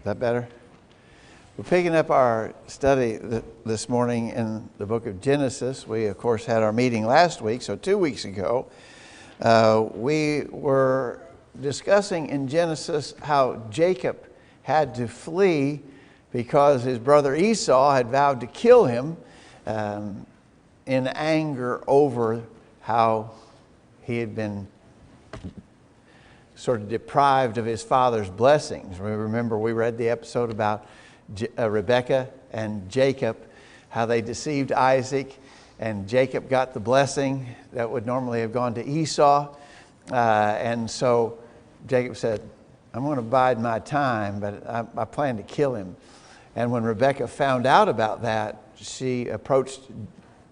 that better? We're picking up our study this morning in the book of Genesis. We, of course, had our meeting last week, so 2 weeks ago. We were discussing in Genesis how Jacob had to flee because his brother Esau had vowed to kill him in anger over how he had been sort of deprived of his father's blessings. Remember, we read the episode about Rebekah and Jacob, how they deceived Isaac, and Jacob got the blessing that would normally have gone to Esau. And so Jacob said, I'm going to bide my time, but I plan to kill him. And when Rebekah found out about that, she approached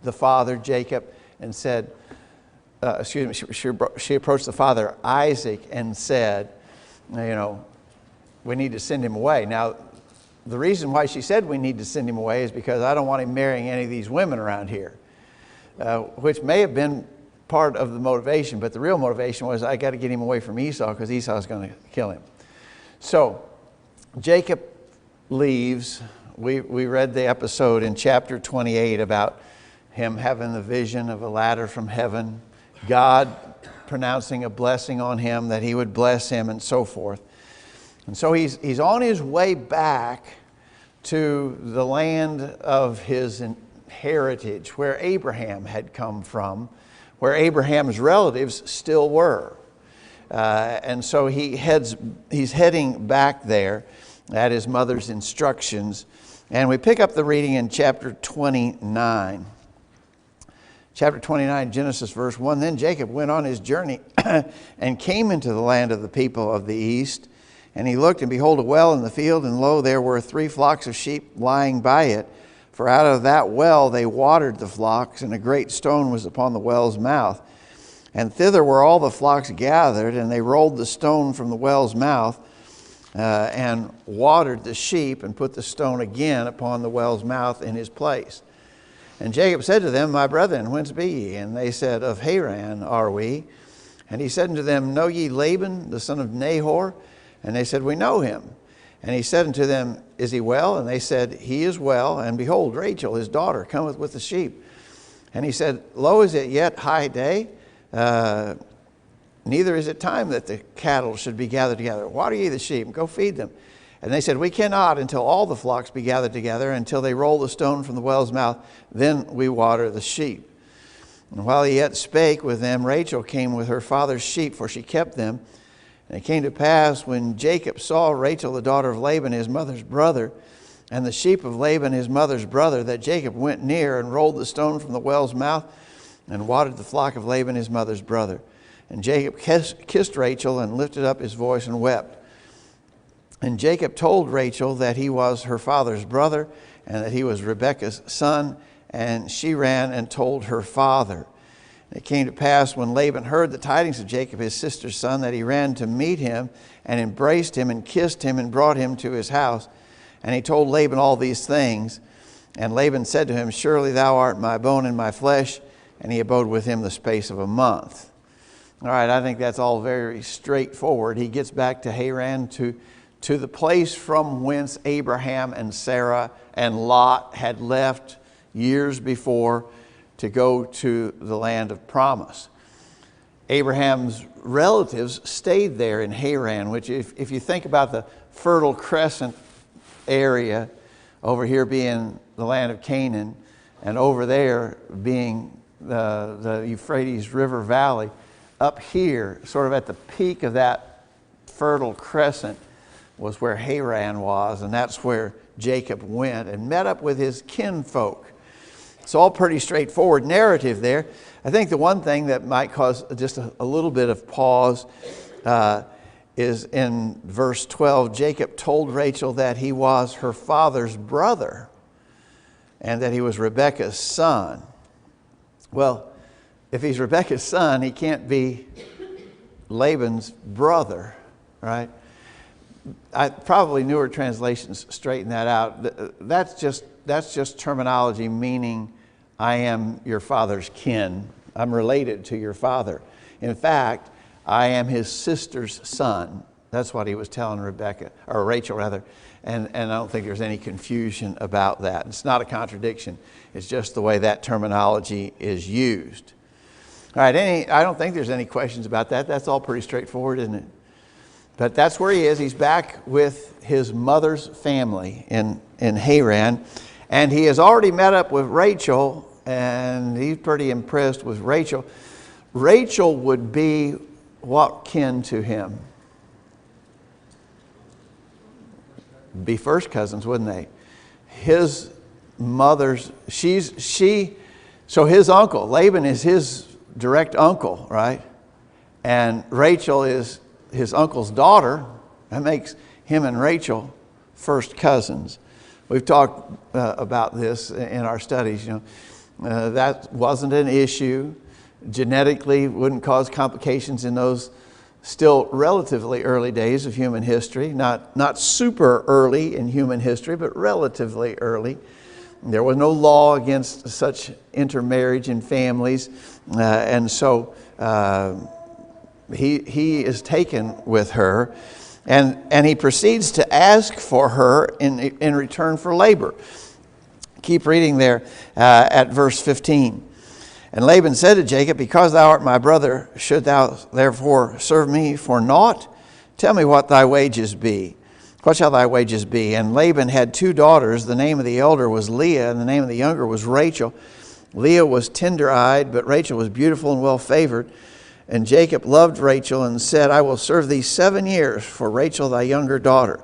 the father, Jacob, and said, she approached the father, Isaac, and said, we need to send him away. Now, the reason why she said we need to send him away is because I don't want him marrying any of these women around here, which may have been part of the motivation, but the real motivation was I got to get him away from Esau because Esau's going to kill him. So Jacob leaves. We read the episode in chapter 28 about him having the vision of a ladder from heaven, God pronouncing a blessing on him, that he would bless him, and so forth. And so he's on his way back to the land of his heritage, where Abraham had come from, where Abraham's relatives still were. And so he's heading back there at his mother's instructions. And we pick up the reading in chapter 29. Chapter 29, Genesis verse 1. Then Jacob went on his journey and came into the land of the people of the east. And he looked, and behold, a well in the field, and lo, there were 3 flocks of sheep lying by it. For out of that well they watered the flocks, and a great stone was upon the well's mouth. And thither were all the flocks gathered, and they rolled the stone from the well's mouth, and watered the sheep, and put the stone again upon the well's mouth in his place. And Jacob said to them, My brethren, whence be ye? And they said, Of Haran are we. And he said unto them, Know ye Laban, the son of Nahor? And they said, We know him. And he said unto them, Is he well? And they said, He is well. And behold, Rachel, his daughter, cometh with the sheep. And he said, Lo, is it yet high day? Neither is it time that the cattle should be gathered together. Water ye the sheep, and go feed them. And they said, We cannot until all the flocks be gathered together, until they roll the stone from the well's mouth. Then we water the sheep. And while he yet spake with them, Rachel came with her father's sheep, for she kept them. And it came to pass, when Jacob saw Rachel, the daughter of Laban, his mother's brother, and the sheep of Laban, his mother's brother, that Jacob went near and rolled the stone from the well's mouth and watered the flock of Laban, his mother's brother. And Jacob kissed Rachel and lifted up his voice and wept. And Jacob told Rachel that he was her father's brother and that he was Rebekah's son. And she ran and told her father. It came to pass, when Laban heard the tidings of Jacob, his sister's son, that he ran to meet him and embraced him and kissed him and brought him to his house. And he told Laban all these things. And Laban said to him, Surely thou art my bone and my flesh. And he abode with him the space of a month. All right, I think that's all very straightforward. He gets back to Haran, to the place from whence Abraham and Sarah and Lot had left years before to go to the land of promise. Abraham's relatives stayed there in Haran, which if you think about the Fertile Crescent area, over here being the land of Canaan, and over there being the Euphrates River Valley, up here, sort of at the peak of that Fertile Crescent, was where Haran was, and that's where Jacob went and met up with his kinfolk. It's all pretty straightforward narrative there. I think the one thing that might cause just a little bit of pause is in verse 12. Jacob told Rachel that he was her father's brother and that he was Rebekah's son. Well, if he's Rebekah's son, he can't be Laban's brother, right? Probably newer translations straighten that out. That's just terminology meaning I am your father's kin. I'm related to your father. In fact, I am his sister's son. That's what he was telling Rebecca, or Rachel rather. And I don't think there's any confusion about that. It's not a contradiction. It's just the way that terminology is used. All right, I don't think there's any questions about that. That's all pretty straightforward, isn't it? But that's where he is. He's back with his mother's family in Haran. And he has already met up with Rachel, and he's pretty impressed with Rachel. Rachel would be what kin to him? Be first cousins, wouldn't they? His mother's, so his uncle, Laban is his direct uncle, right? And Rachel is his uncle's daughter. That makes him and Rachel first cousins. We've talked about this in our studies. That wasn't an issue. Genetically wouldn't cause complications in those still relatively early days of human history. Not super early in human history, but relatively early. There was no law against such intermarriage in families. And so he is taken with her. And he proceeds to ask for her in return for labor. Keep reading there at verse 15. And Laban said to Jacob, because thou art my brother, should thou therefore serve me for naught? Tell me what thy wages be. What shall thy wages be? And Laban had 2 daughters. The name of the elder was Leah, and the name of the younger was Rachel. Leah was tender-eyed, but Rachel was beautiful and well-favored. And Jacob loved Rachel and said, I will serve thee 7 years for Rachel thy younger daughter.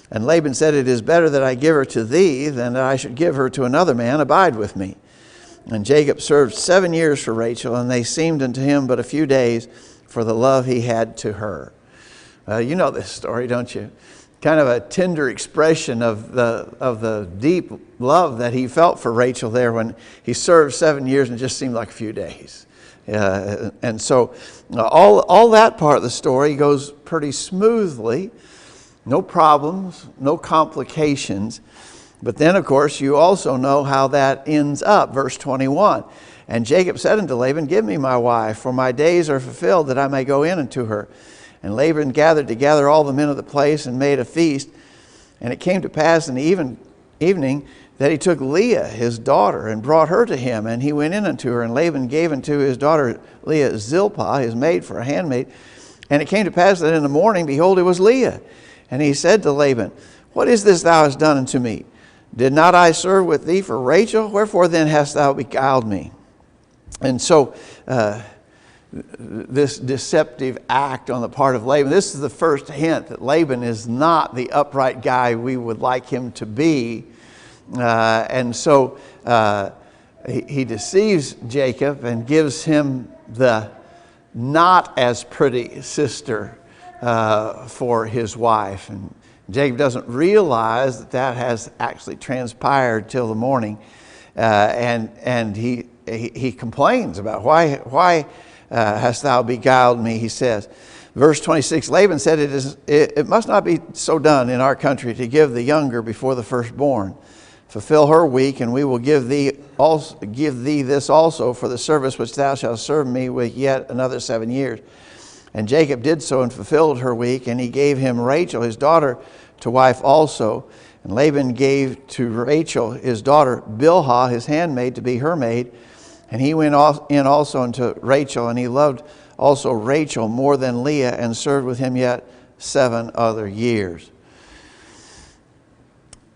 And Laban said, it is better that I give her to thee than that I should give her to another man. Abide with me. And Jacob served 7 years for Rachel, and they seemed unto him but a few days for the love he had to her. You know this story, don't you? Kind of a tender expression of the deep love that he felt for Rachel there when he served 7 years and it just seemed like a few days. And so all that part of the story goes pretty smoothly. No problems, no complications. But then, of course, you also know how that ends up. Verse 21. And Jacob said unto Laban, give me my wife, for my days are fulfilled that I may go in unto her. And Laban gathered together all the men of the place and made a feast. And it came to pass in the evening that he took Leah, his daughter, and brought her to him. And he went in unto her, and Laban gave unto his daughter Leah Zilpah, his maid, for a handmaid. And it came to pass that in the morning, behold, it was Leah. And he said to Laban, what is this thou hast done unto me? Did not I serve with thee for Rachel? Wherefore then hast thou beguiled me? And so this deceptive act on the part of Laban, this is the first hint that Laban is not the upright guy we would like him to be. And so he deceives Jacob and gives him the not as pretty sister for his wife. And Jacob doesn't realize that has actually transpired till the morning. And he complains about why hast thou beguiled me, he says. Verse 26, Laban said, it must not be so done in our country to give the younger before the firstborn. Fulfill her week, and we will give thee this also for the service which thou shalt serve me with yet another 7 years. And Jacob did so and fulfilled her week, and he gave him Rachel, his daughter, to wife also. And Laban gave to Rachel, his daughter, Bilhah, his handmaid, to be her maid. And he went in also unto Rachel, and he loved also Rachel more than Leah, and served with him yet 7 other years.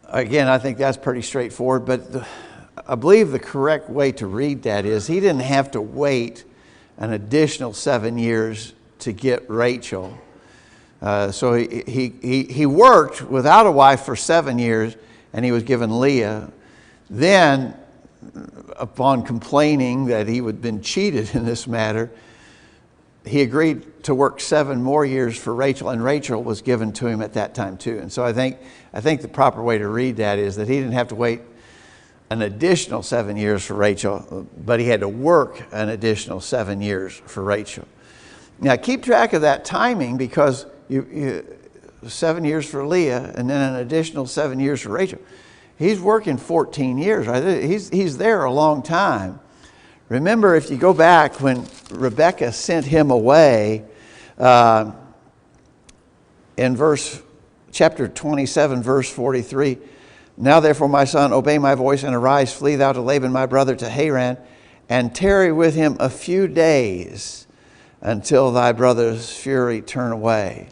Again, I think that's pretty straightforward, but I believe the correct way to read that is he didn't have to wait an additional 7 years to get Rachel. So he worked without a wife for 7 years, and he was given Leah. Then, upon complaining that he had been cheated in this matter, he agreed to work 7 more years for Rachel, and Rachel was given to him at that time too. And so I think the proper way to read that is that he didn't have to wait an additional 7 years for Rachel, but he had to work an additional 7 years for Rachel. Now keep track of that timing, because you 7 years for Leah and then an additional 7 years for Rachel. He's working 14 years, right? He's there a long time. Remember, if you go back when Rebekah sent him away, in chapter 27, verse 43, now therefore, my son, obey my voice and arise, flee thou to Laban my brother to Haran, and tarry with him a few days until thy brother's fury turn away.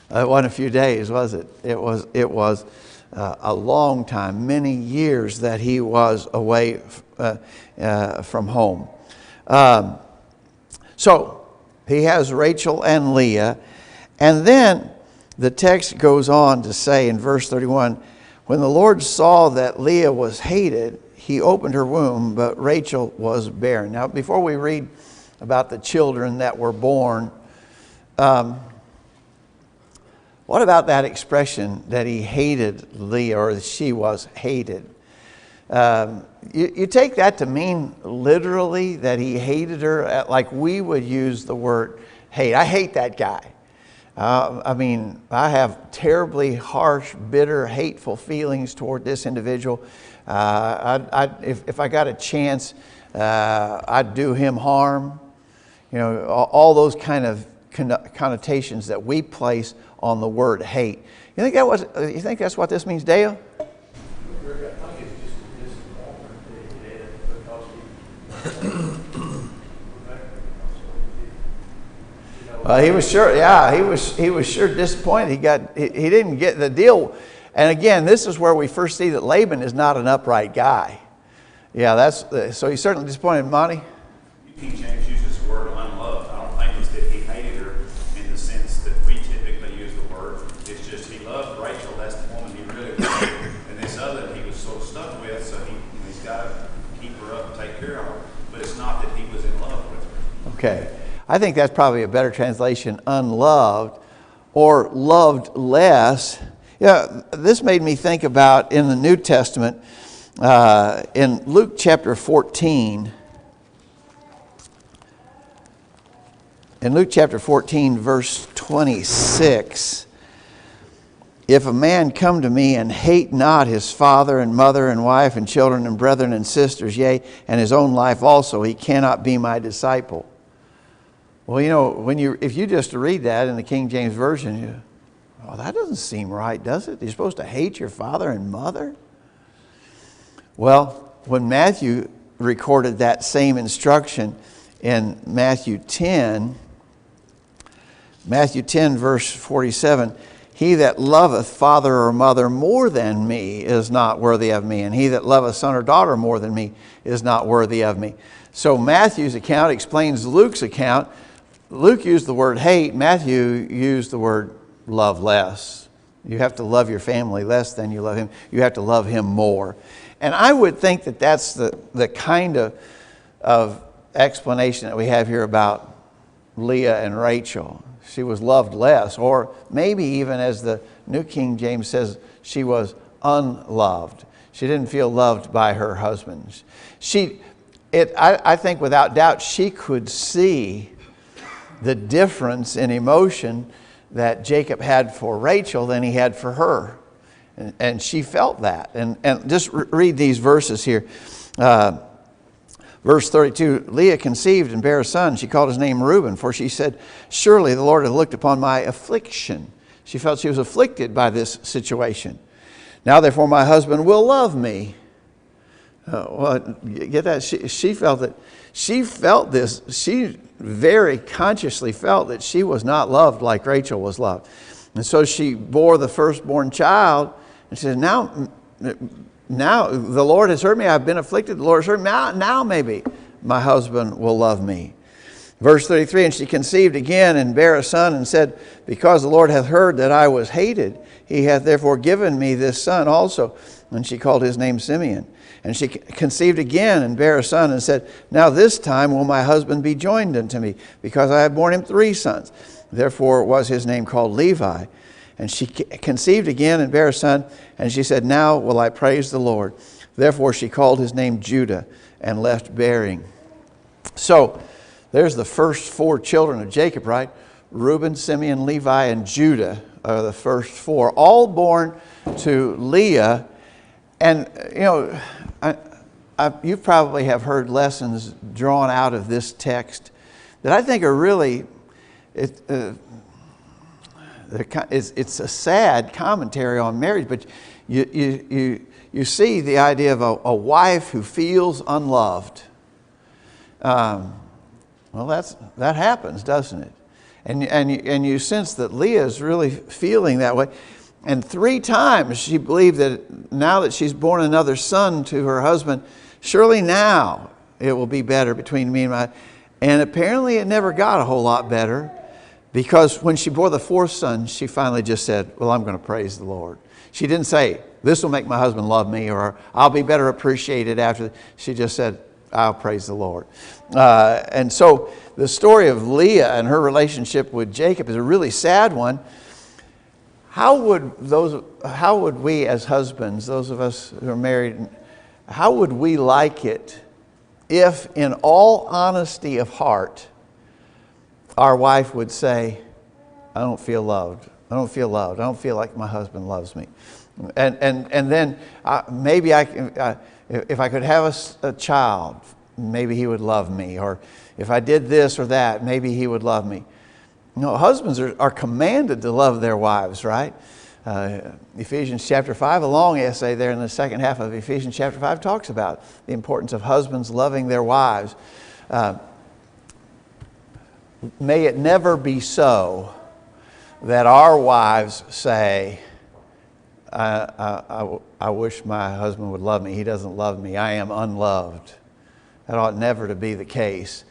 It wasn't a few days, was it? It was a long time, many years that he was away from home. So he has Rachel and Leah, and then the text goes on to say in verse 31, when the Lord saw that Leah was hated, he opened her womb, but Rachel was barren. Now, before we read about the children that were born, what about that expression that he hated Leah, or that she was hated? You take that to mean literally that he hated her, like we would use the word hate. I hate that guy. I have terribly harsh, bitter, hateful feelings toward this individual. If I got a chance, I'd do him harm. You know, all those kind of connotations that we place on the word hate. You think that's what this means, Dale? He was sure. Yeah, he was sure disappointed. He didn't get the deal. And again, this is where we first see that Laban is not an upright guy. Yeah, so he's certainly disappointed. Monty? King James uses the word unloved. I don't think it's that he hated her in the sense that we typically use the word. It's just he loved Rachel. That's the woman he really loved. And this other he was so stuck with, so he's got to keep her up and take care of her. But it's not that he was in love with her. Okay. I think that's probably a better translation, unloved, or loved less. Yeah, this made me think about in the New Testament, in Luke chapter 14. In Luke chapter 14, verse 26, if a man come to me and hate not his father and mother and wife and children and brethren and sisters, yea, and his own life also, he cannot be my disciple. Well, you know, if you just read that in the King James Version, that doesn't seem right, does it? You're supposed to hate your father and mother? Well, when Matthew recorded that same instruction in Matthew 10 verse 47, he that loveth father or mother more than me is not worthy of me, and he that loveth son or daughter more than me is not worthy of me. So Matthew's account explains Luke's account. Luke used the word hate. Matthew used the word love less. You have to love your family less than you love him. You have to love him more. And I would think that that's the kind of explanation that we have here about Leah and Rachel. She was loved less, or maybe even as the New King James says, she was unloved. She didn't feel loved by her husband. I think without doubt she could see the difference in emotion that Jacob had for Rachel than he had for her. And she felt that. And just read these verses here. Verse 32, Leah conceived and bare a son. She called his name Reuben, for she said, surely the Lord hath looked upon my affliction. She felt she was afflicted by this situation. Now therefore my husband will love me. Get that? She felt that. She felt this. She very consciously felt that she was not loved like Rachel was loved. And so she bore the firstborn child and she said, now the Lord has heard me. I've been afflicted. The Lord has heard me. Now maybe my husband will love me. Verse 33, and she conceived again and bare a son and said, because the Lord hath heard that I was hated, he hath therefore given me this son also. And she called his name Simeon. And she conceived again and bare a son and said, now this time will my husband be joined unto me, because I have borne him 3 sons. Therefore was his name called Levi. And she conceived again and bare a son, and she said, now will I praise the Lord. Therefore she called his name Judah and left bearing. So there's the first 4 children of Jacob, right? Reuben, Simeon, Levi, and Judah are the first 4, all born to Leah. And, you know, you probably have heard lessons drawn out of this text that I think are really, they're it's a sad commentary on marriage, but you see the idea of a wife who feels unloved. Well, that happens, doesn't it? And you sense that Leah is really feeling that way. And 3 times she believed that now that she's born another son to her husband, surely now it will be better between me and my... And apparently it never got a whole lot better, because when she bore the 4th son, she finally just said, well, I'm going to praise the Lord. She didn't say, this will make my husband love me, or I'll be better appreciated after. She just said, I'll praise the Lord. And so the story of Leah and her relationship with Jacob is a really sad one. How would we as husbands, those of us who are married, how would we like it if, in all honesty of heart, our wife would say, I don't feel loved. I don't feel loved. I don't feel like my husband loves me. And then maybe I can, if I could have a child, maybe he would love me. Or if I did this or that, maybe he would love me. No, husbands are commanded to love their wives, right? Ephesians chapter 5, a long essay there in the second half of Ephesians chapter 5 talks about the importance of husbands loving their wives. May it never be so that our wives say, I wish my husband would love me. He doesn't love me. I am unloved. That ought never to be the case.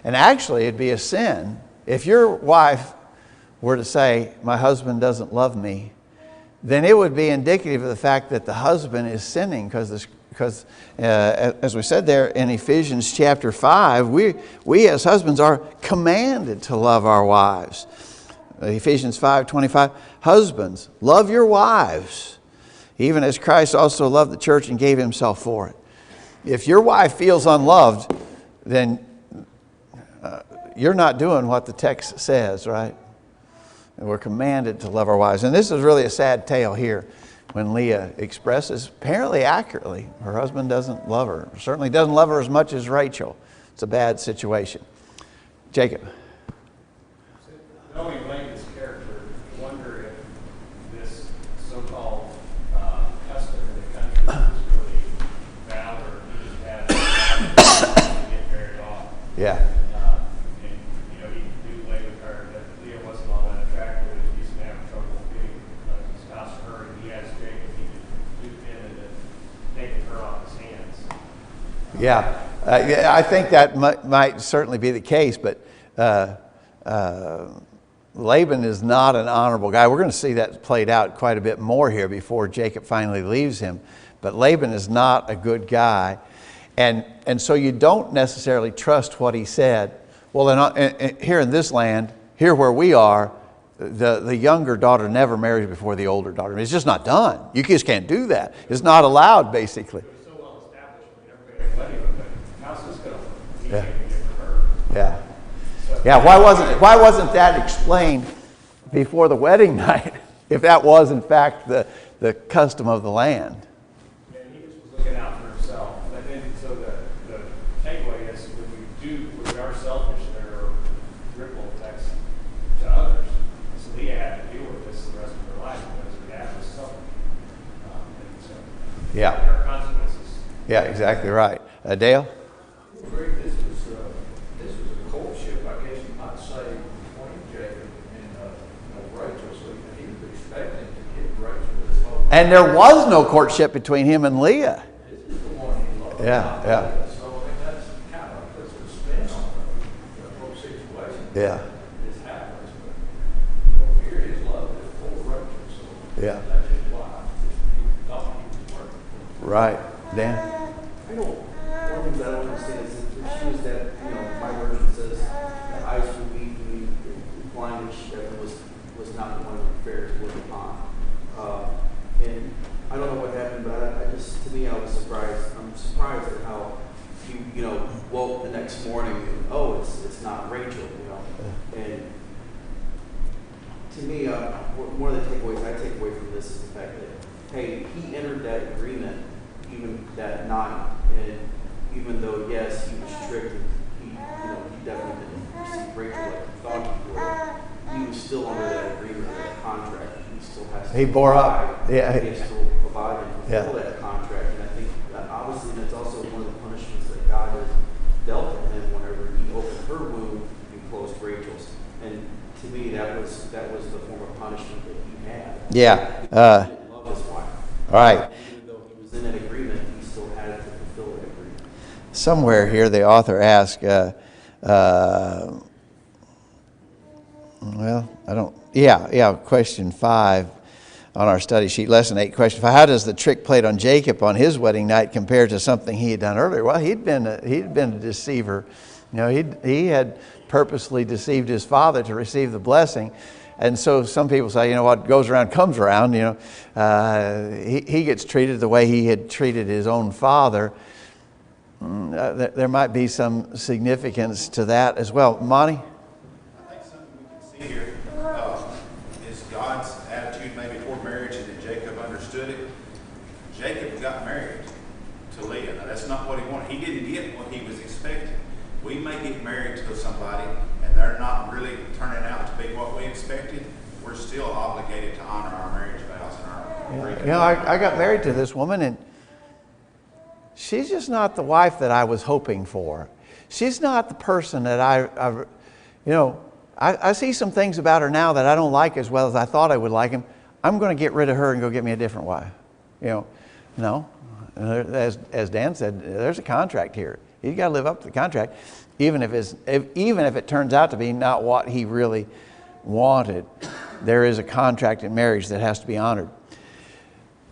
And actually, it'd be a sin if your wife were to say, my husband doesn't love me. Then it would be indicative of the fact that the husband is sinning, because as we said there in Ephesians chapter 5, we as husbands are commanded to love our wives. Ephesians 5:25, husbands, love your wives, even as Christ also loved the church and gave himself for it. If your wife feels unloved, then you're not doing what the text says, right? And we're commanded to love our wives. And this is really a sad tale here when Leah expresses, apparently accurately, her husband doesn't love her. Certainly doesn't love her as much as Rachel. It's a bad situation. Jacob. Knowing Laban's character, I wonder if this so-called custom in the country was really valid, or he just had to get married off. Yeah. And, he knew Laban, or that Leah wasn't all that attractive, and he's going to have trouble getting a spouse for her, and he has Jacob, he could loop in and then taking her off his hands. Yeah. I think that might certainly be the case, but Laban is not an honorable guy. We're going to see that played out quite a bit more here before Jacob finally leaves him. But Laban is not a good guy. And so you don't necessarily trust what he said. Well, here in this land, here where we are, the younger daughter never marries before the older daughter. It's just not done. You just can't do that. It's not allowed, basically. It was so well established when everybody had wedding, but how's this going to be Yeah. taken for her? Yeah. Yeah, why wasn't that explained before the wedding night, if that was in fact the custom of the land? And he just was looking out for himself. And then, so the takeaway is when we are selfish, there are ripple effects to others. So Leah had to deal with this the rest of her life because her dad was suffering. And so Yeah. there are consequences. Yeah, exactly right. Dale? Greg, this was a courtship, I guess you might say, between Jacob and Rachel. So he was expecting to get Rachel this whole. And there was no courtship between him and Leah. This is the one he loved. Yeah. So I mean, that's kind of puts a spin on the whole situation. Yeah. This happens, but here his love is for Rachel. So Yeah. that's just why he thought he was working. Right. Dan? I don't, one thing that I don't understand is if she was that, my version says the ice would be implying that Shepard was not the one who prepared to live upon. And I don't know what happened, but I just, to me, I was surprised. I'm surprised at how he, woke the next morning and, oh, it's not Rachel, And to me, one of the takeaways I take away from this is the fact that, hey, he entered that agreement even that night, and even though yes, he was tricked, he definitely didn't receive Rachel like he thought he would. He was still under that agreement, that contract. He bore up. Yeah. He has to provide and fulfill that contract. And I think, obviously, that's also one of the punishments that God has dealt with him whenever he opened her womb and closed Rachel's. And to me, that was the form of punishment that he had. Yeah. He didn't love his wife. All right. Even though he was in an agreement, he still had to fulfill that agreement. Somewhere here, the author asks, question 5 on our study sheet, lesson 8, question 5. How does the trick played on Jacob on his wedding night compare to something he had done earlier? Well, he'd been a deceiver. You know, he had purposely deceived his father to receive the blessing. And so some people say, you know, what goes around comes around. You know, he gets treated the way he had treated his own father. There might be some significance to that as well. Monty? I think something we can see here is God's attitude maybe toward marriage, and that Jacob understood it. Jacob got married to Leah. Now, that's not what he wanted. He didn't get what he was expecting. We may get married to somebody, and they're not really turning out to be what we expected. We're still obligated to honor our marriage vows and our You know, I got married to this woman, and she's just not the wife that I was hoping for. She's not the person that I see some things about her now that I don't like as well as I thought I would like them. I'm going to get rid of her and go get me a different wife. You know, no. As Dan said, there's a contract here. He's got to live up to the contract, even if it turns out to be not what he really wanted. There is a contract in marriage that has to be honored.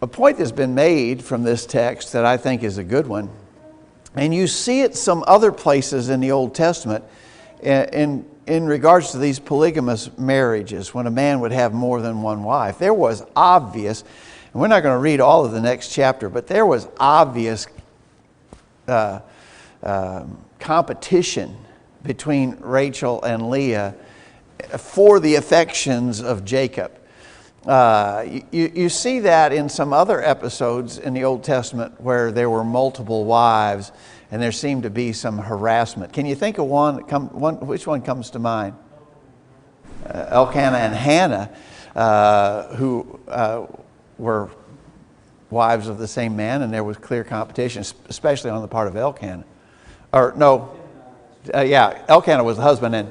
A point that's been made from this text that I think is a good one, and you see it some other places in the Old Testament in regards to these polygamous marriages, when a man would have more than one wife. There was obvious, and we're not going to read all of the next chapter, but there was obvious competition between Rachel and Leah for the affections of Jacob. You see that in some other episodes in the Old Testament where there were multiple wives and there seemed to be some harassment. Can you think of one? Which one comes to mind? Elkanah and Hannah, who were wives of the same man, and there was clear competition, especially on the part of Elkanah. Or no, Elkanah was the husband, and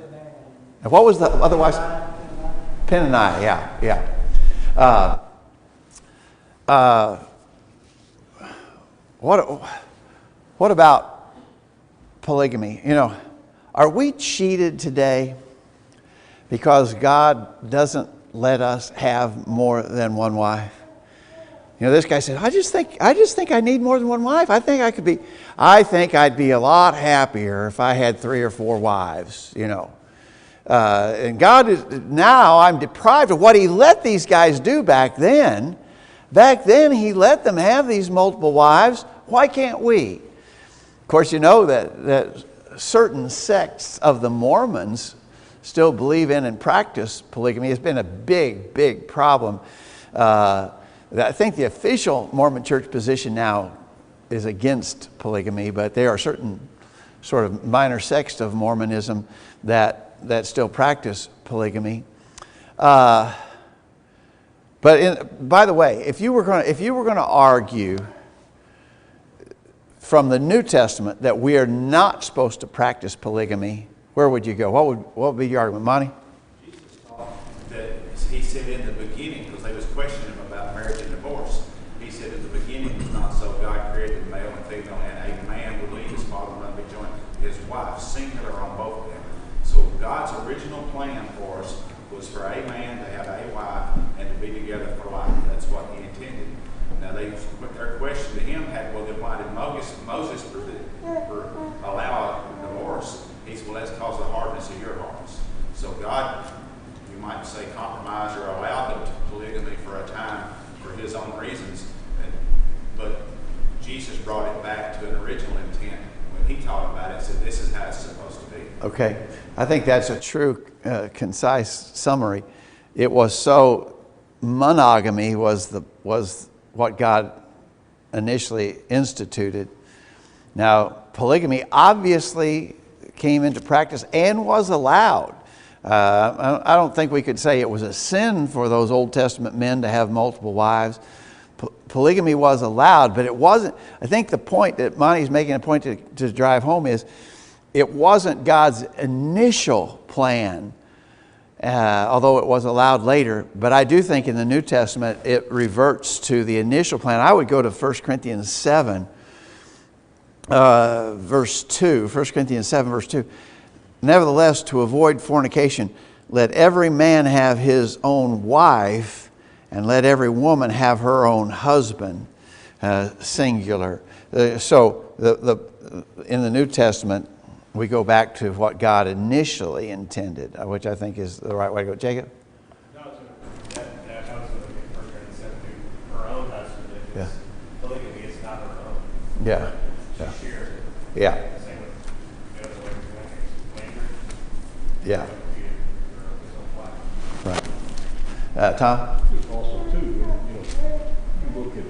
what was the other wife? Peninnah, yeah. What about polygamy? You know, are we cheated today because God doesn't let us have more than one wife? You know, this guy said, I just think I need more than one wife. I think I'd be a lot happier if I had 3 or 4 wives, you know. And God now I'm deprived of what He let these guys do back then. Back then He let them have these multiple wives. Why can't we? Of course, you know that certain sects of the Mormons still believe in and practice polygamy. It's been a big, big problem. I think the official Mormon church position now is against polygamy, but there are certain sort of minor sects of Mormonism that still practice polygamy. But by the way, if you were going to argue from the New Testament that we are not supposed to practice polygamy, where would you go? What would be your argument, Monty? Jesus taught that He said in the beginning, because they was questioning Him about marriage and divorce, He said in the beginning it was not so. God created male and female, and a man would leave his father and mother and be joined to his wife, singular on both of them. So God's original plan for us was for a man to have a wife and to be together for life. That's what He intended. Now their question to Him had, well, then why did Moses allow a divorce? He said, well, that's because of the hardness of your hearts. So God, you might say, compromised or allowed them to polygamy for a time for His own reasons. But Jesus brought it back to an original intent. When He taught about it, said, this is how it's supposed to be. Okay, I think that's a true, concise summary. It was so, monogamy was what God initially instituted. Now, polygamy obviously came into practice and was allowed I don't think we could say it was a sin for those Old Testament men to have multiple wives. Polygamy was allowed, but it wasn't. I think the point that Monty's making a point to drive home is it wasn't God's initial plan, although it was allowed later. But I do think in the New Testament it reverts to the initial plan. I would go to 1 Corinthians 7, verse 2. 1 Corinthians 7, verse 2. Nevertheless, to avoid fornication, let every man have his own wife, and let every woman have her own husband, singular. So in the New Testament, we go back to what God initially intended, which I think is the right way to go. Jacob? That was what First Corinthians said to her own husband. If it's polygamy, it's not her own. Yeah. She shares it. Yeah. Same with the other way we went. Yeah. His own wife. Right. Tom? Also, too, you look at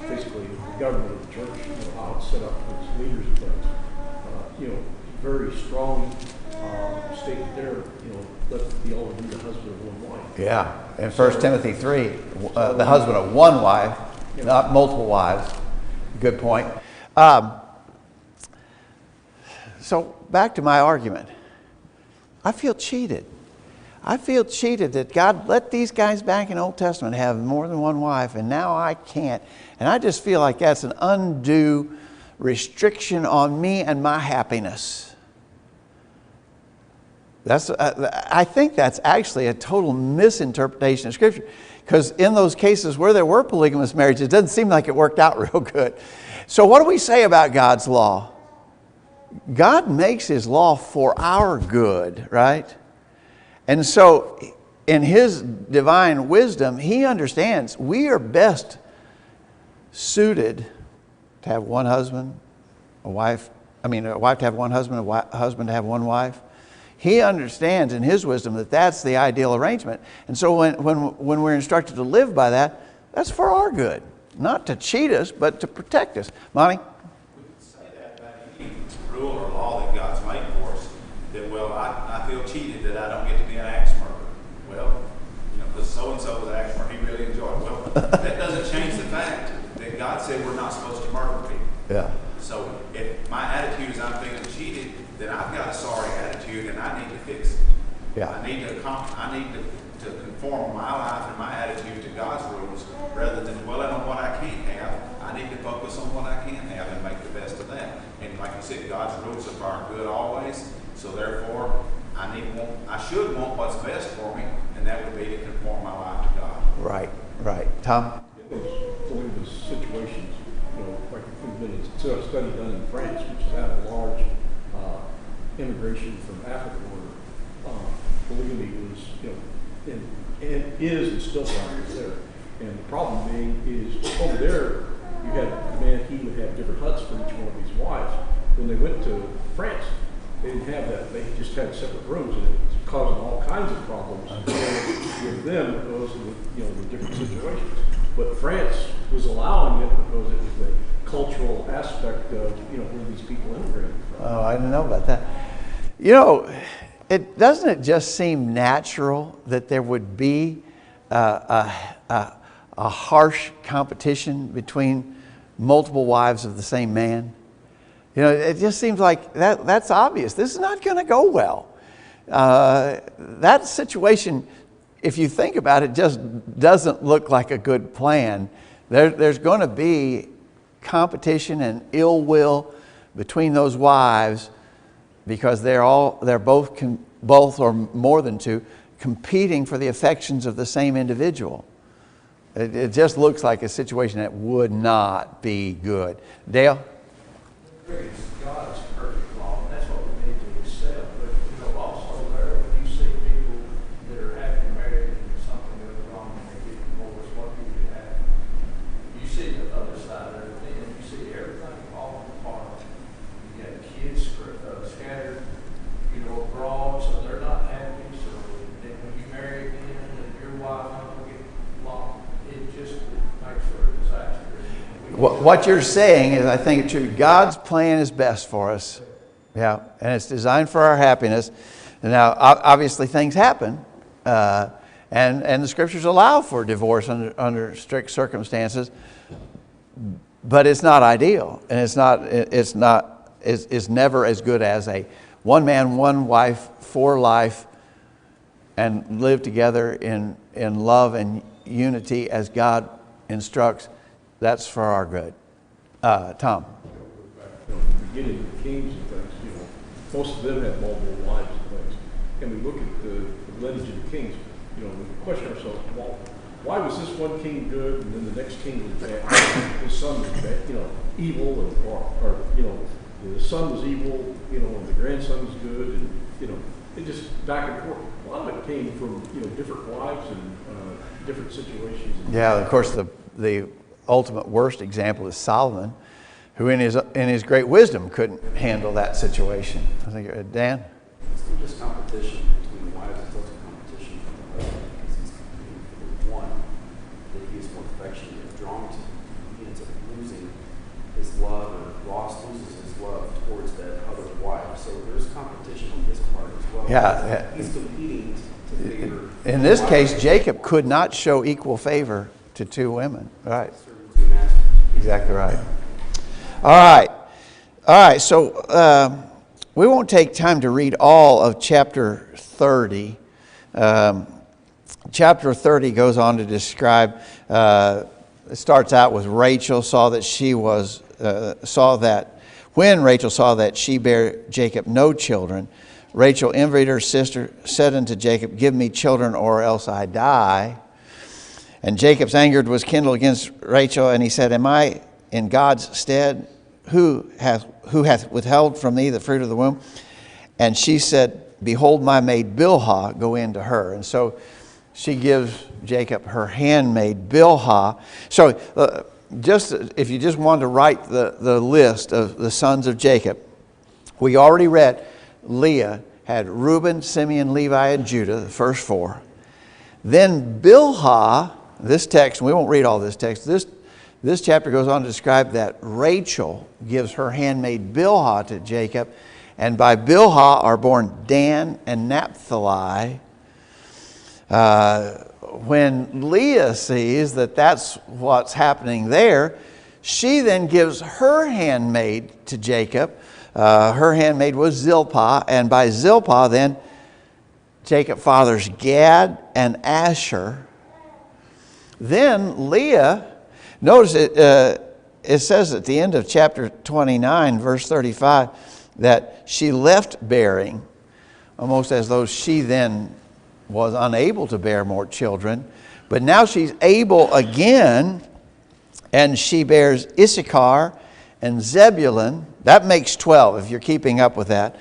basically the government of the church, how it's set up, its leaders and things. Very strong statement there. Let the elder be the husband of one wife. Yeah. In 1 Timothy 3, the husband of one wife, not multiple wives. Good point. So back to my argument. I feel cheated. I feel cheated that God let these guys back in the Old Testament have more than one wife, and now I can't. And I just feel like that's an undue restriction on me and my happiness. I think that's actually a total misinterpretation of Scripture, because in those cases where there were polygamous marriages, it doesn't seem like it worked out real good. So what do we say about God's law? God makes His law for our good, right? And so in His divine wisdom, He understands we are best suited to have one husband, a wife to have one husband, a husband to have one wife. He understands in His wisdom that that's the ideal arrangement. And so when we're instructed to live by that, that's for our good. Not to cheat us, but to protect us. Monty? We could say that about any rule or law that God's made for us, that, well, I feel cheated that I don't get to be an axe murderer. Well, because so-and-so was an axe murderer, he really enjoyed it. Well, that doesn't change the fact that God said we're not supposed to murder people. Yeah. So if my attitude is I'm feeling cheated, then I've got a sorry attitude and I need to fix it. Yeah. I need to conform my life and my attitude to God's rules rather than dwelling on what I can't have. I need to focus on what I can have and make the best of that. And like you said, God's rules are for our good always. So therefore, I should want what's best for me, and that would be to conform my life to God. Right. Tom? Those polygamous situations, like we've been a study done in France, which has had a large immigration from Africa, where polygamy was, and is and still practiced there. And the problem being is over there, you had the man, he would have different huts for each one of these wives. When they went to France, they didn't have that. They just had separate rooms, and it was causing all kinds of problems with them because of the different situations. But France was allowing it because it was the cultural aspect of where these people immigrated from. Oh, I didn't know about that. Doesn't it just seem natural that there would be a harsh competition between multiple wives of the same man? It just seems like that's obvious. This is not going to go well. That situation, if you think about it, just doesn't look like a good plan. There's going to be competition and ill will between those wives because they're both or more than two competing for the affections of the same individual. It just looks like a situation that would not be good. Dale? It's God's perfect law, and that's what we need to accept. But also there, when you see people that are happily married and something goes wrong and they get divorced, what do you have? You see the other side of it, and you see everything falling apart. You got kids scattered, abroad, so they're not happy. So then when you marry again, and your wife don't get lost, it makes for a disaster. What you're saying is, I think it's true. God's plan is best for us. Yeah, and it's designed for our happiness. Now, obviously, things happen, and the scriptures allow for divorce under strict circumstances, but it's not ideal, and it's never as good as a one man, one wife for life, and live together in love and unity as God instructs. That's for our good. Tom. You know, the beginning of the kings and things, you know, most of them had multiple wives and things. And we look at the lineage of the kings, you know, we question ourselves, well, why was this one king good and then the next king was bad? His son was bad, you know, evil, or you know, the son was evil, you know, and the grandson was good, and you know, it just back and forth. A lot of it came from, you know, different wives and different situations. Yeah, of course, the ultimate worst example is Solomon, who in his great wisdom couldn't handle that situation. I think, Dan? It's not just competition between the wives, it's also competition for the husband, because he's competing for the one that he is more affectionate and drawn to. He ends up losing his love, or loses his love towards that other wife. So there's competition on his part as well. Yeah. He's competing to favor. In this case, Jacob could not show equal favor to two women. Right. Exactly right. All right. So we won't take time to read all of chapter 30. Chapter 30 goes on to describe. It starts out with Rachel when Rachel saw that she bare Jacob no children, Rachel envied her sister, said unto Jacob, "Give me children, or else I die." And Jacob's anger was kindled against Rachel, and he said, "Am I in God's stead? Who hath withheld from thee the fruit of the womb?" And she said, "Behold, my maid Bilhah, go in to her." And so she gives Jacob her handmaid Bilhah. So if you just want to write the list of the sons of Jacob, we already read Leah had Reuben, Simeon, Levi, and Judah, the first four. Then Bilhah, this text, we won't read all this text, this chapter goes on to describe that Rachel gives her handmaid Bilhah to Jacob, and by Bilhah are born Dan and Naphtali. When Leah sees that that's what's happening there, she then gives her handmaid to Jacob. Her handmaid was Zilpah, and by Zilpah then Jacob fathers Gad and Asher. Then Leah, notice it says at the end of chapter 29, verse 35, that she left bearing, almost as though she then was unable to bear more children. But now she's able again, and she bears Issachar and Zebulun. That makes 12, if you're keeping up with that.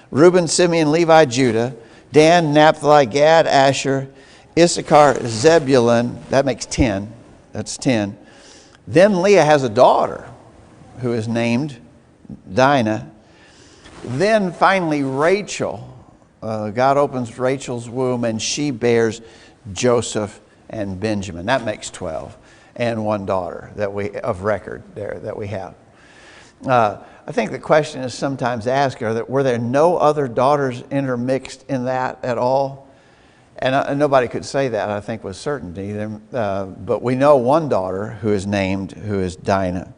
Reuben, Simeon, Levi, Judah, Dan, Naphtali, Gad, Asher, Issachar, Zebulun. That makes 10. That's 10. Then Leah has a daughter who is named Dinah. Then finally Rachel. God opens Rachel's womb, and she bears Joseph and Benjamin. That makes 12. And one daughter of record there that we have. I think the question is sometimes asked, were there no other daughters intermixed in that at all? And nobody could say that, I think, with certainty. But we know one daughter who is named, who is Dinah.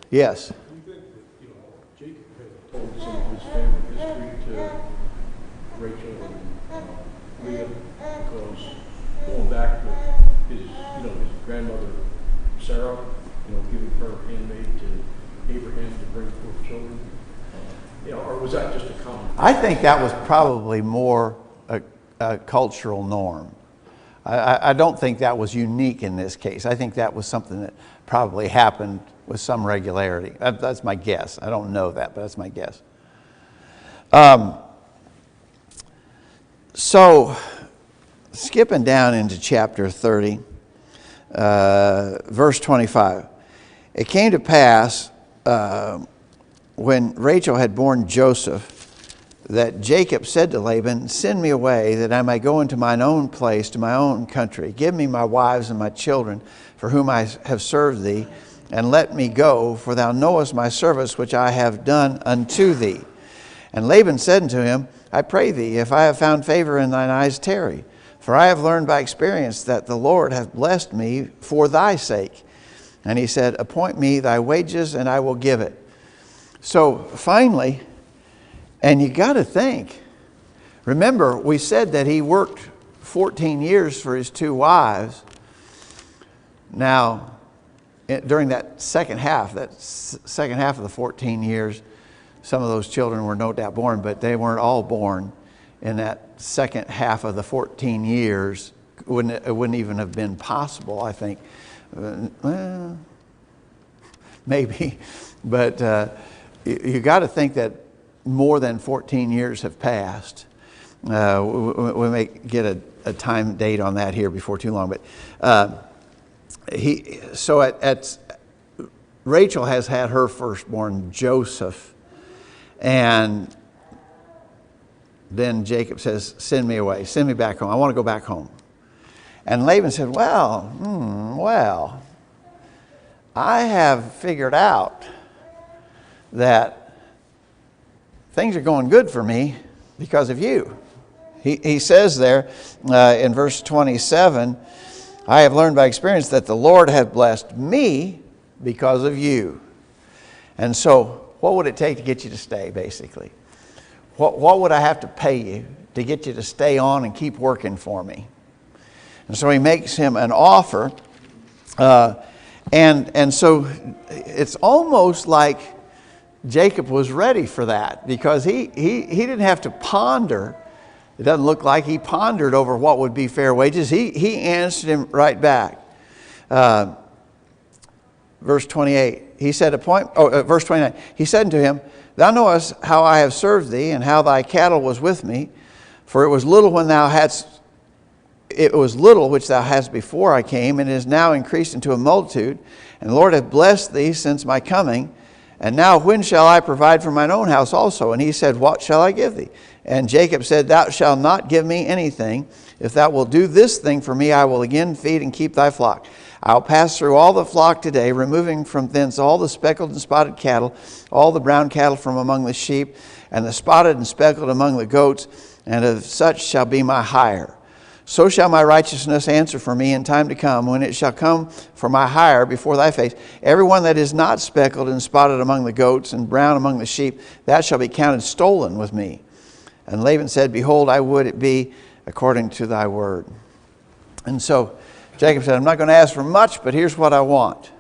Yes? Do you think that, Jacob had told some of his family history to Rachel and Leah, because going back to his grandmother Sarah, giving her handmaid to Abraham to bring forth children, or was that just a common? I think that was probably more a cultural norm. I don't think that was unique in this case. I think that was something that probably happened with some regularity. That's my guess. I don't know that, but that's my guess. So, skipping down into chapter 30, verse 25. It came to pass when Rachel had borne Joseph, that Jacob said to Laban, "Send me away, that I may go into mine own place, to my own country. Give me my wives and my children, for whom I have served thee, and let me go, for thou knowest my service which I have done unto thee. And Laban said unto him, I pray thee, if I have found favor in thine eyes, tarry. For I have learned by experience that the Lord hath blessed me for thy sake. And he said, appoint me thy wages, and I will give it. So finally, and you got to think, remember, we said that he worked 14 years for his 2 wives. Now, during that second half of the 14 years, some of those children were no doubt born, but they weren't all born in that second half of the 14 years. It wouldn't even have been possible, I think. Well, maybe. But you got to think that more than 14 years have passed. We may get a time date on that here before too long. But Rachel has had her firstborn, Joseph. And then Jacob says, send me away, send me back home. I want to go back home. And Laban said, well, I have figured out that things are going good for me because of you. He says there in verse 27, I have learned by experience that the Lord hath blessed me because of you. And so what would it take to get you to stay, basically? What would I have to pay you to get you to stay on and keep working for me? And so he makes him an offer. And so it's almost like Jacob was ready for that, because he didn't have to ponder. It doesn't look like he pondered over what would be fair wages. He answered him right back. Verse 28, he said, verse 29, he said unto him, thou knowest how I have served thee, and how thy cattle was with me. For it was little which thou hadst before I came, and it is now increased into a multitude. And the Lord hath blessed thee since my coming. And now when shall I provide for mine own house also? And he said, what shall I give thee? And Jacob said, thou shalt not give me anything. If thou wilt do this thing for me, I will again feed and keep thy flock. I'll pass through all the flock today, removing from thence all the speckled and spotted cattle, all the brown cattle from among the sheep, and the spotted and speckled among the goats, and of such shall be my hire. So shall my righteousness answer for me in time to come, when it shall come for my hire before thy face. Every one that is not speckled and spotted among the goats, and brown among the sheep, that shall be counted stolen with me. And Laban said, behold, I would it be according to thy word. And so Jacob said, I'm not going to ask for much, but here's what I want.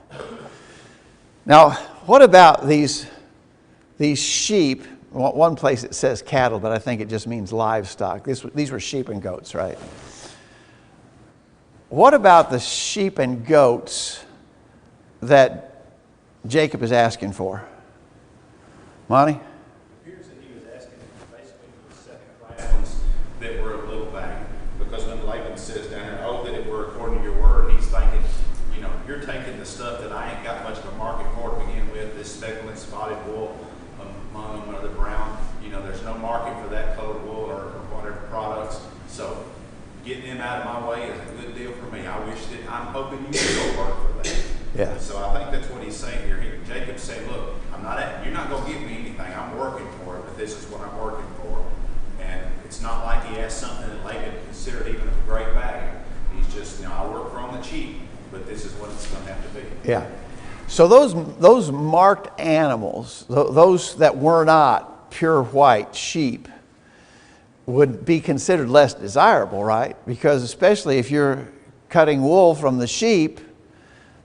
Now, what about these sheep? Well, one place it says cattle, but I think it just means livestock. These were sheep and goats, right? What about the sheep and goats that Jacob is asking for? Monty? It appears that he was asking basically for the second-class ones that were of little value. Because when Laban says down here, oh, that it were according to your word, he's thinking, you're taking the stuff that I ain't got much of a market for to begin with, this speckled and spotted wool among them, or the brown. There's no market for that colored wool or whatever products. So getting them out of my way is a good deal for me. I'm hoping you will work for that. Yeah. So I think that's what he's saying here. Jacob's saying, look, you're not going to give me anything. I'm working for it, but this is what I'm working for. And it's not like he has something that Laban considered even of great value. He's just, I work for on the cheap, but this is what it's going to have to be. Yeah. So those marked animals, those that were not pure white sheep, would be considered less desirable, right? Because especially if you're cutting wool from the sheep,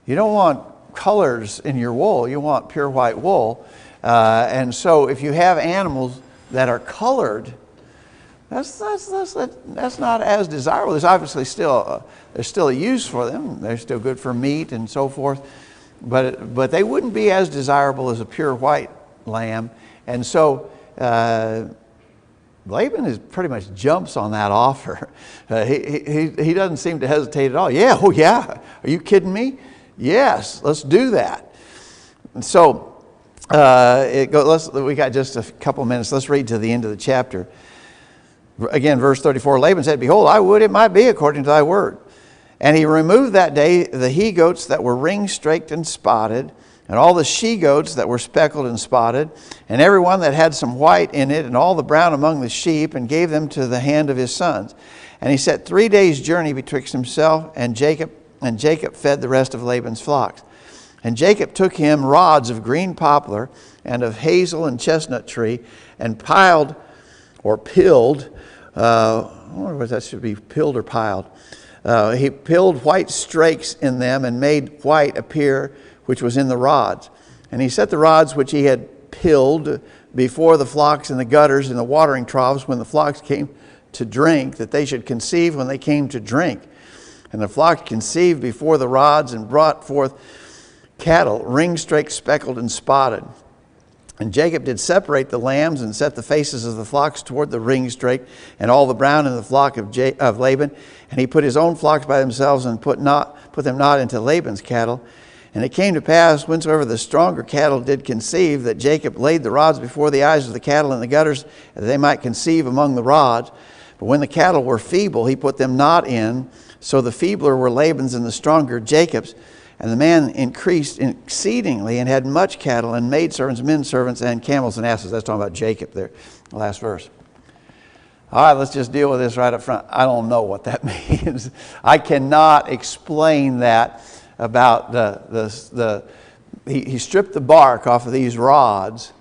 you don't want colors in your wool. You want pure white wool. And so if you have animals that are colored, that's not as desirable. There's obviously there's still a use for them. They're still good for meat and so forth. But they wouldn't be as desirable as a pure white lamb. And so Laban pretty much jumps on that offer. He doesn't seem to hesitate at all. Yeah, oh yeah, are you kidding me? Yes, let's do that. And so we got just a couple minutes. Let's read to the end of the chapter. Again, verse 34, Laban said, behold, I would it might be according to thy word. And he removed that day the he-goats that were ring-straked and spotted, and all the she-goats that were speckled and spotted, and every one that had some white in it, and all the brown among the sheep, and gave them to the hand of his sons. And he set 3 days' journey betwixt himself and Jacob fed the rest of Laban's flocks. And Jacob took him rods of green poplar and of hazel and chestnut tree, and piled, or pilled, I wonder what that should be, pilled or piled. He pilled white strakes in them, and made white appear which was in the rods. And he set the rods which he had pilled before the flocks in the gutters and the watering troughs when the flocks came to drink, that they should conceive when they came to drink. And the flock conceived before the rods, and brought forth cattle, ring-straked, speckled, and spotted. And Jacob did separate the lambs, and set the faces of the flocks toward the ring-straked, and all the brown in the flock of Laban. And he put his own flocks by themselves, and put them not into Laban's cattle. And it came to pass, whensoever the stronger cattle did conceive, that Jacob laid the rods before the eyes of the cattle in the gutters, that they might conceive among the rods. But when the cattle were feeble, he put them not in. So the feebler were Laban's, and the stronger Jacob's. And the man increased exceedingly, and had much cattle, and maidservants, men servants, and camels and asses. That's talking about Jacob there, the last verse. All right, let's just deal with this right up front. I don't know what that means. I cannot explain that about he stripped the bark off of these rods,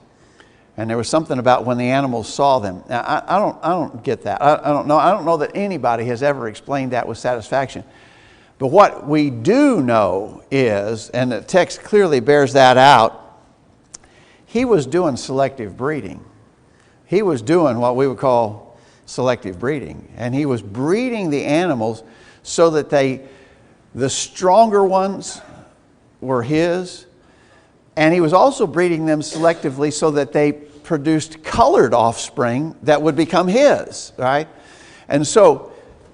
and there was something about when the animals saw them. Now, I don't get that. I don't know that anybody has ever explained that with satisfaction. But what we do know is, and the text clearly bears that out, he was doing selective breeding. He was doing what we would call selective breeding. And he was breeding the animals so that the stronger ones were his. And he was also breeding them selectively so that they produced colored offspring that would become his, right? And so,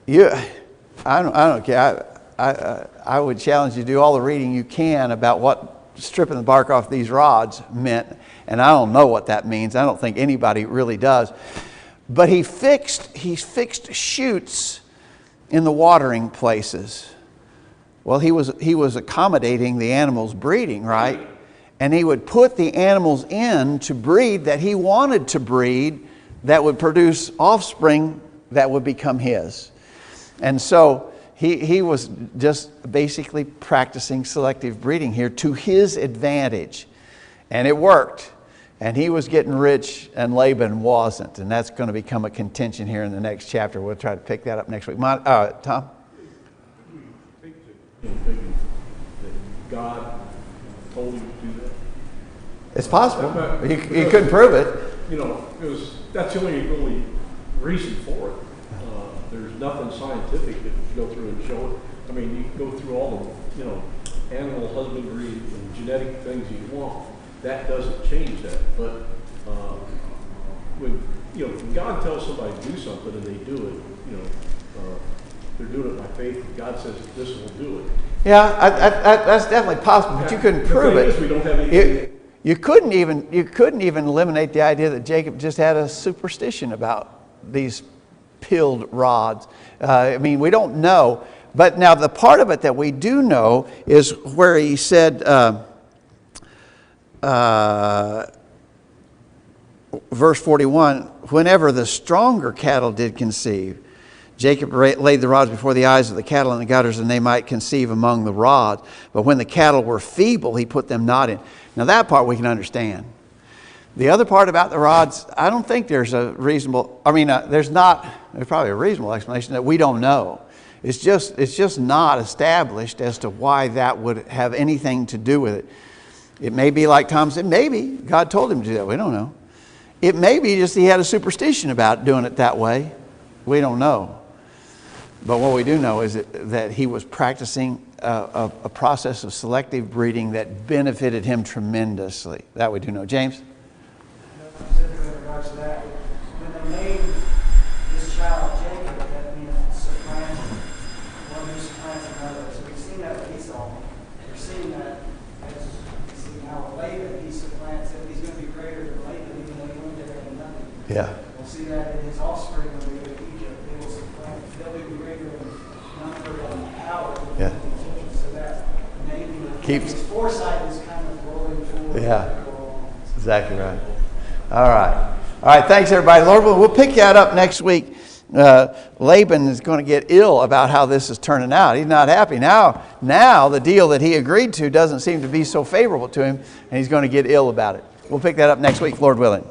I don't care. I would challenge you to do all the reading you can about what stripping the bark off these rods meant. And I don't know what that means. I don't think anybody really does. But he fixed chutes in the watering places. Well, he was accommodating the animals' breeding, right? And he would put the animals in to breed that he wanted to breed, that would produce offspring that would become his. And so he was just basically practicing selective breeding here to his advantage. And it worked. And he was getting rich and Laban wasn't. And that's going to become a contention here in the next chapter. We'll try to pick that up next week. Tom? Thinking that God told him to do that. It's possible. You couldn't prove it. That's the only reason for it. There's nothing scientific that you go through and show it. I mean, you can go through all the, animal husbandry and genetic things you want. That doesn't change that. But when God tells somebody to do something and they do it, they're doing it by faith. God says this will do it. Yeah, that's definitely possible, but you couldn't prove it. We don't have anything. You couldn't even eliminate the idea that Jacob just had a superstition about these pilled rods. We don't know. But now the part of it that we do know is where he said, verse 41, whenever the stronger cattle did conceive, Jacob laid the rods before the eyes of the cattle in the gutters, and they might conceive among the rods. But when the cattle were feeble, he put them not in. Now that part we can understand. The other part about the rods, I don't think there's a reasonable, there's probably a reasonable explanation that we don't know. It's just not established as to why that would have anything to do with it. It may be like Tom said, maybe God told him to do that. We don't know. It may be just he had a superstition about doing it that way. We don't know. But what we do know is that he was practicing a process of selective breeding that benefited him tremendously. That we do know. James? Specifically in regards to that, when they named this child Jacob, that means supplanting, one who supplants another. So we've seen that with Esau. We're seeing that as how Laban, he supplants him. He's going to be greater than Laban, even though he went there and nothing. Yeah. We'll see that in his offspring when we go to Egypt. They will supplant. They'll be greater in number and power Keeps. His foresight is kind of rolling forward. Yeah. Exactly right. All right. All right. Thanks, everybody. Lord, we'll pick that up next week. Laban is going to get ill about how this is turning out. He's not happy. Now the deal that he agreed to doesn't seem to be so favorable to him, and he's going to get ill about it. We'll pick that up next week, Lord willing.